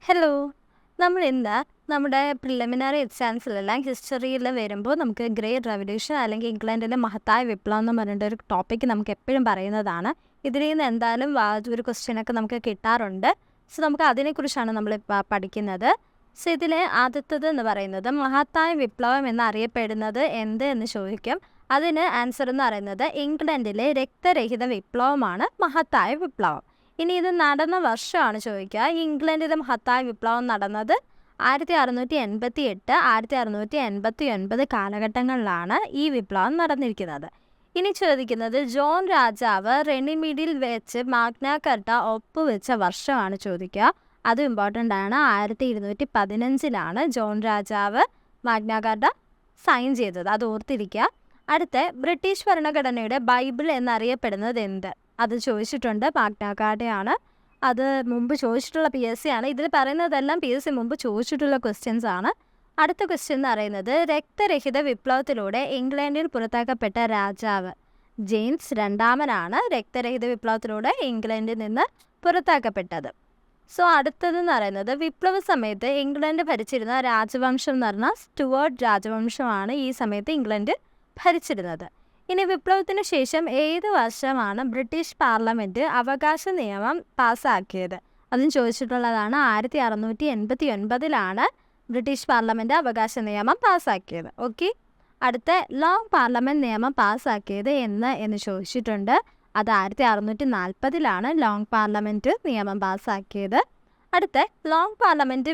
Hello. നമ്മൾ ഇന്ന് നമ്മുടെ പ്രിലിമിനറി എക്സാംസിലെല്ലാം ഹിസ്റ്ററിയിൽ വരുമ്പോൾ നമുക്ക് ഗ്രേറ്റ് റെവല്യൂഷൻ അല്ലെങ്കിൽ ഇംഗ്ലണ്ടിലെ മഹത്തായ വിപ്ലവം എന്ന് പറഞ്ഞിട്ടൊരു ടോപ്പിക്ക് നമുക്ക് എപ്പോഴും പറയുന്നതാണ്. ഇതിൽ നിന്ന് എന്തായാലും ഒരു ക്വസ്റ്റ്യനൊക്കെ നമുക്ക് കിട്ടാറുണ്ട്. സോ നമുക്ക് അതിനെക്കുറിച്ചാണ് നമ്മൾ പഠിക്കുന്നത്. സോ ഇതിലെ ആദ്യത്തേത് എന്ന് പറയുന്നത് മഹത്തായ വിപ്ലവം എന്നറിയപ്പെടുന്നത് എന്ത് എന്ന് ചോദിക്കും. അതിന് ആൻസർ എന്ന് പറയുന്നത് ഇംഗ്ലണ്ടിലെ രക്തരഹിത വിപ്ലവമാണ് മഹത്തായ വിപ്ലവം. ഇനി ഇത് നടന്ന വർഷമാണ് ചോദിക്കുക. ഇംഗ്ലണ്ടിലെ മഹത്തായ വിപ്ലവം നടന്നത് 1688, 1689 കാലഘട്ടങ്ങളിലാണ് ഈ വിപ്ലവം നടന്നിരിക്കുന്നത്. ഇനി ചോദിക്കുന്നത് ജോൺ രാജാവ് റെനിമിഡിൽ വെച്ച് മാഗ്ന കാർട്ട ഒപ്പുവെച്ച വർഷമാണ് ചോദിക്കുക. അത് ഇമ്പോർട്ടൻ്റ് ആണ്. 1215 ജോൺ രാജാവ് മാഗ്ന കാർട്ട സൈൻ ചെയ്തത്. അത് ഓർത്തിരിക്കുക. അടുത്ത ബ്രിട്ടീഷ് ഭരണഘടനയുടെ ബൈബിൾ എന്നറിയപ്പെടുന്നത് എന്ത്? അത് ചോദിച്ചിട്ടുണ്ട്. മാഗ്ന കാർട്ടയാണ്. അത് മുമ്പ് ചോദിച്ചിട്ടുള്ള PSC ആണ്. ഇതിൽ പറയുന്നതെല്ലാം PSC മുമ്പ് ചോദിച്ചിട്ടുള്ള ക്വസ്റ്റ്യൻസ് ആണ്. അടുത്ത ക്വസ്റ്റ്യൻ എന്ന് പറയുന്നത് രക്തരഹിത വിപ്ലവത്തിലൂടെ ഇംഗ്ലണ്ടിൽ പുറത്താക്കപ്പെട്ട രാജാവ് ജെയിംസ് രണ്ടാമനാണ് രക്തരഹിത വിപ്ലവത്തിലൂടെ ഇംഗ്ലണ്ടിൽ നിന്ന് പുറത്താക്കപ്പെട്ടത്. സോ അടുത്തതെന്ന് പറയുന്നത് വിപ്ലവ സമയത്ത് ഇംഗ്ലണ്ട് ഭരിച്ചിരുന്ന രാജവംശം എന്ന് പറഞ്ഞാൽ സ്റ്റുവർട്ട് രാജവംശമാണ് ഈ സമയത്ത് ഇംഗ്ലണ്ട് ഭരിച്ചിരുന്നത്. ഇനി വിപ്ലവത്തിന് ശേഷം ഏത് വർഷമാണ് ബ്രിട്ടീഷ് പാർലമെൻറ്റ് അവകാശ നിയമം പാസ്സാക്കിയത്? അതും ചോദിച്ചിട്ടുള്ളതാണ്. 1689 ബ്രിട്ടീഷ് പാർലമെൻറ്റ് അവകാശ നിയമം പാസ്സാക്കിയത്. ഓക്കെ. അടുത്ത ലോങ് പാർലമെൻറ്റ് നിയമം പാസ്സാക്കിയത് എന്ന് ചോദിച്ചിട്ടുണ്ട്. അത് 1640 ലോങ് പാർലമെൻറ്റ് നിയമം പാസ്സാക്കിയത്. അടുത്ത ലോങ് പാർലമെൻറ്റ്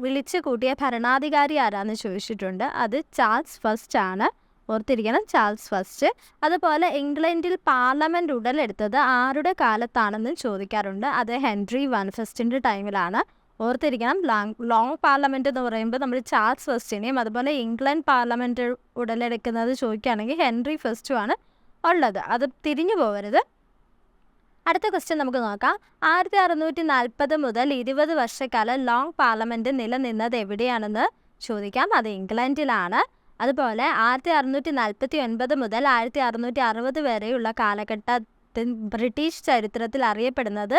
വിളിച്ചു കൂട്ടിയ ഭരണാധികാരി ആരാന്ന് ചോദിച്ചിട്ടുണ്ട്. അത് ചാൾസ് ഫസ്റ്റ് ആണ്. ഓർത്തിരിക്കണം, ചാൾസ് ഫസ്റ്റ്. അതുപോലെ ഇംഗ്ലണ്ടിൽ പാർലമെൻറ്റ് ഉടലെടുത്തത് ആരുടെ കാലത്താണെന്ന് ചോദിക്കാറുണ്ട്. അത് ഹെൻറി ഫസ്റ്റിൻ്റെ ടൈമിലാണ്. ഓർത്തിരിക്കണം. ലോങ് പാർലമെൻറ്റ് എന്ന് പറയുമ്പോൾ നമ്മൾ ചാൾസ് ഫസ്റ്റിനെയും അതുപോലെ ഇംഗ്ലണ്ട് പാർലമെൻറ്റ് ഉടലെടുക്കുന്നത് ചോദിക്കുകയാണെങ്കിൽ ഹെൻറി ഫസ്റ്റുമാണ് ഉള്ളത്. അത് തിരിഞ്ഞു പോകരുത്. അടുത്ത ക്വസ്റ്റ്യൻ നമുക്ക് നോക്കാം. 1640 മുതൽ 20 വർഷക്കാലം ലോങ് പാർലമെൻറ്റ് നിലനിന്നത് എവിടെയാണെന്ന് ചോദിക്കാം. അത് ഇംഗ്ലണ്ടിലാണ്. അതുപോലെ 1649 മുതൽ 1660 വരെയുള്ള കാലഘട്ടത്തിൽ ബ്രിട്ടീഷ് ചരിത്രത്തിൽ അറിയപ്പെടുന്നത്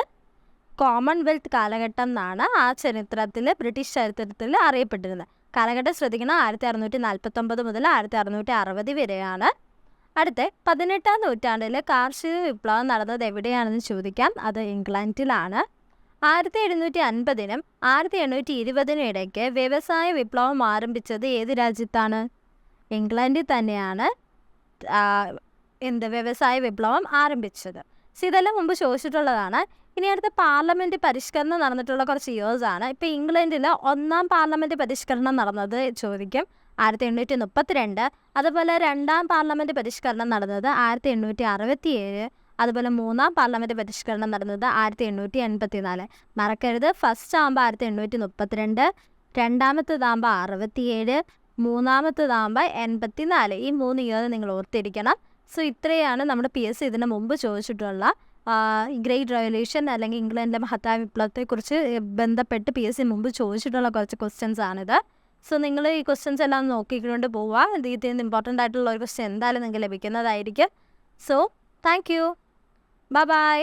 കോമൺവെൽത്ത് കാലഘട്ടം എന്നാണ്. ആ ചരിത്രത്തിൽ ബ്രിട്ടീഷ് ചരിത്രത്തിൽ അറിയപ്പെട്ടിരുന്നത് കാലഘട്ടം ശ്രദ്ധിക്കണം. 1649 മുതൽ 1660 വരെയാണ്. അടുത്ത 18-ാം നൂറ്റാണ്ടിൽ കാർഷിക വിപ്ലവം നടന്നത് എവിടെയാണെന്ന് ചോദിക്കാം. അത് ഇംഗ്ലണ്ടിലാണ്. 1750-നും 1820-നും ഇടയ്ക്ക് വ്യവസായ വിപ്ലവം ആരംഭിച്ചത് ഏത് രാജ്യത്താണ്? ഇംഗ്ലണ്ടിൽ തന്നെയാണ് വ്യവസായ വിപ്ലവം ആരംഭിച്ചത്. സോ ഇതെല്ലാം മുമ്പ് ചോദിച്ചിട്ടുള്ളതാണ്. ഇനി അടുത്ത പാർലമെൻറ്റ് പരിഷ്കരണം നടന്നിട്ടുള്ള കുറച്ച് ഇയേഴ്സാണ്. ഇപ്പോൾ ഇംഗ്ലണ്ടിൽ 1ാം പാർലമെൻറ്റ് പരിഷ്കരണം നടന്നത് ചോദിക്കും. 1832. അതുപോലെ 2ാം പാർലമെൻറ്റ് പരിഷ്കരണം നടന്നത് 1867. അതുപോലെ 3ാം പാർലമെൻറ്റ് പരിഷ്കരണം നടന്നത് 1884. മറക്കരുത്. ഫസ്റ്റ് ആകുമ്പോൾ 1832, രണ്ടാമത്തേതാകുമ്പോൾ 67, മൂന്നാമത്തേതാകുമ്പോൾ 84. ഈ 3 ഇയർ നിങ്ങൾ ഓർത്തിരിക്കണം. സോ ഇത്രയാണ് നമ്മുടെ PSC ഇതിന് മുമ്പ് ചോദിച്ചിട്ടുള്ള ഗ്രേറ്റ് റെവല്യൂഷൻ അല്ലെങ്കിൽ ഇംഗ്ലണ്ടിലെ മഹത്തായ വിപ്ലവത്തെക്കുറിച്ച് ബന്ധപ്പെട്ട് PSC മുമ്പ് ചോദിച്ചിട്ടുള്ള കുറച്ച് ക്വസ്റ്റ്യൻസ് ആണിത്. സോ നിങ്ങൾ ഈ ക്വസ്റ്റ്യൻസ് എല്ലാം നോക്കിക്കൊണ്ട് പോവുക. ഇതിൽ നിന്ന് ഇമ്പോർട്ടൻ്റ് ആയിട്ടുള്ള ഒരു ക്വസ്റ്റ്യൻ എന്തായാലും നിങ്ങൾക്ക് ലഭിക്കുന്നതായിരിക്കും. So thank you. ബൈ.